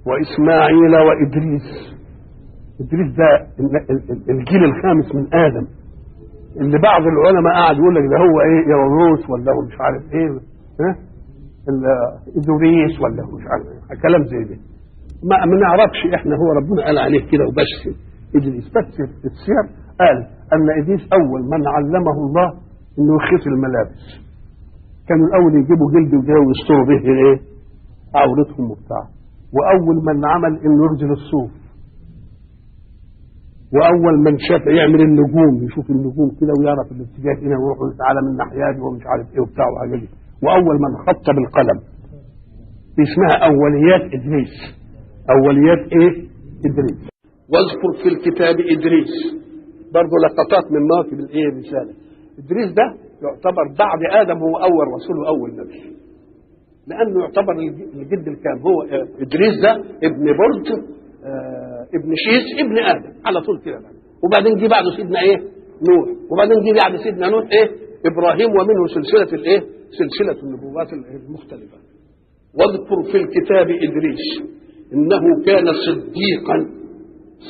وإسماعيل وإدريس. إدريس ده الجيل الخامس من آدم، اللي بعض العلماء قاعد يقول لك ده هو ايه، يوروس ولا هو مش عارف ايه، ها إدريس ولا هو مش عارف ايه، كلام زي ده ما نعرفش احنا. هو ربنا قال عليه كده وبس إدريس. بس في السير قال ان إدريس اول من علمه الله انه يخيط الملابس. كانوا الاول يجيبوا جلد وجاوا ويستروا به ايه، عورتهم وبتاع. واول من عمل انه يرجل الصوف. واول من شاف يعمل النجوم، يشوف النجوم كده ويعرف الاتجاه هنا ويروح تعالى من الناحيه دي ومش عارف ايه وبتاع وحاجات دي. واول من خط بالقلم. اسمها اوليات ادريس. اوليات ايه؟ ادريس. واذكر في الكتاب ادريس، برضه لقطات من مواكب الايه الرساله. ادريس ده يعتبر بعد ادم هو اول رسول واول نبي، لانه يعتبر الجد الكام. هو ادريس ده ابن برد، ابن شيس، ابن ادم على طول كده. وبعدين جه بعده سيدنا ايه؟ نوح. وبعدين جه بعد سيدنا نوح ايه؟ ابراهيم. ومنه سلسله الايه؟ سلسله النبوات المختلفه. واذكر في الكتاب ادريس انه كان صديقا.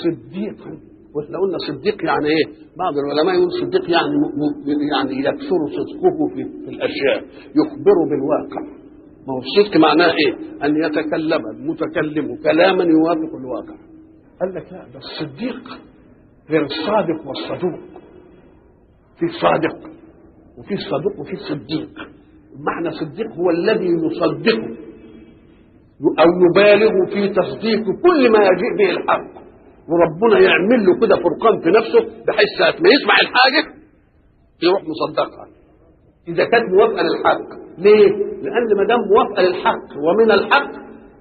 صديقا، واحنا قلنا صديق يعني ايه؟ بعض العلماء يقول صديق يعني يكثر صدقه في الاشياء، يخبر بالواقع. ما هو الصدق معناه ايه؟ ان يتكلم المتكلم كلاما يوافق الواقع. قال لك لا، ده الصديق غير الصادق والصدوق. في صادق وفي صدوق وفي صديق. معنى صديق هو الذي يصدقه او يبالغ في تصديق كل ما يجيء به الحق، وربنا يعمل له كده فرقان في نفسه بحيث ساعة ما يسمع الحاجه يروح مصدقها اذا كانت موافقه للحق. ليه؟ لان ما دام موافقه للحق ومن الحق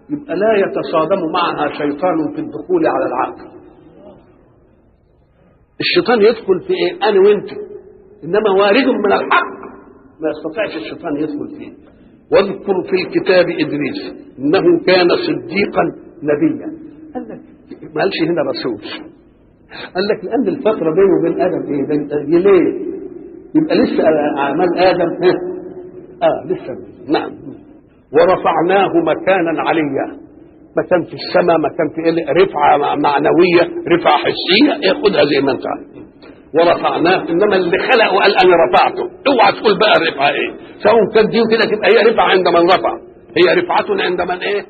يبقى لا يتصادم معها شيطان في الدخول على العقل. الشيطان يدخل في ايه؟ انا وانت، انما وارد من الحق ما يستطيعش الشيطان يدخل فيه. واذكر في الكتاب ادريس انه كان صديقا نبيا. قال لك ما قالش هنا رسول، قال لك لان الفتره بينه وبين ادم ايه؟ ليه؟ يبقى لسه اعمال ادم لسه. نعم. ورفعناه مكانا عليا. مكان في السماء، مكان في رفعه معنويه، رفعه حسيه، خدها زي ما انت عارف. ورفعناه، انما اللي خلقه قال انا رفعته. اوعى تقول بقى الرفعه ايه، سواء كانت دي وكده تبقى هي رفعه عند من رفع، هي رفعه عند من ايه؟